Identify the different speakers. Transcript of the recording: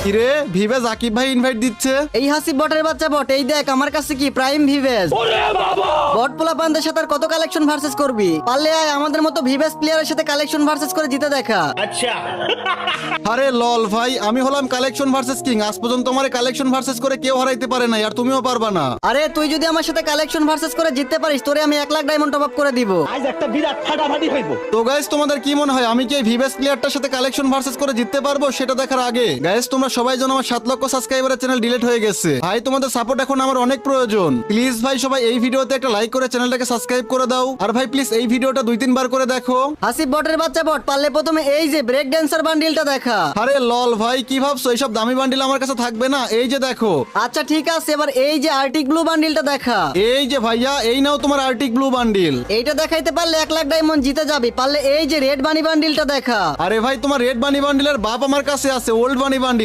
Speaker 1: কিরে ভিভেজ আকিব ভাই ইনভাইট দিচ্ছে।
Speaker 2: এই হাসিব বটের বাচ্চা বট, এই দেখ আমার কাছে কি প্রাইম ভিভেজ। বট পোলা পান্দের সাথে আর কত কালেকশন ভার্সেস করবি? পারলে আয় আমাদের মতো ভিভেজ প্লেয়ারের সাথে কালেকশন ভার্সেস করে জিতে দেখা।
Speaker 1: আরে লল ভাই, আমি হলাম কালেকশন ভার্সেস কিং। আজ পর্যন্ত আমার কালেকশন ভার্সেস করে কেউ হারাইতে পারে না, আর তুমিও পারবা না।
Speaker 2: আরে তুই যদি আমার সাথে কালেকশন ভার্সেস করে জিততে পারিস, তোরে আমি 1 লাখ ডায়মন্ড টপ আপ করে দিব।
Speaker 1: তো গাইস তোমাদের কি মনে হয় আমি কি এই ভিভেস প্লেয়ারটার সাথে কালেকশন ভার্সেস করে জিততে পারবো? সেটা দেখার আগে গাইস তোমরা সবাই জানো আমার 7 লক্ষ সাবস্ক্রাইবারের চ্যানেল ডিলিট হয়ে গেছে। ভাই তোমাদের সাপোর্ট এখন আমার অনেক প্রয়োজন। প্লিজ ভাই সবাই এই ভিডিওতে একটা লাইক করে চ্যানেলটাকে সাবস্ক্রাইব করে দাও। আর ভাই প্লিজ এই ভিডিওটা 2-3 বার করে দেখো।
Speaker 2: হাসিব বটের বাচ্চা বট, পারলে প্রথমে এই যে ব্রেক ড্যান্সার বান্ডিলটা দেখা।
Speaker 1: আরে লল ভাই কি ভাবছো এইসব দামি বান্ডিল আমার কাছে থাকবে না? এই যে দেখো।
Speaker 2: আচ্ছা ঠিক আছে, এবার এই যে আর্টিক ব্লু বান্ডিলটা দেখা।
Speaker 1: এই যে ভাইয়া, এই নাও তোমার আর্টিক ব্লু বান্ডিল।
Speaker 2: এইটা দেখাইতে পারলে 1 লাখ ডায়মন্ড জিতে যাবি। পারলে এই যে রেড বানি বান্ডিলটা দেখা।
Speaker 1: আরে ভাই তোমার রেড বানি বান্ডিলের বাপ আমার কাছে আছে, ওল্ড বানি বান্ডিল।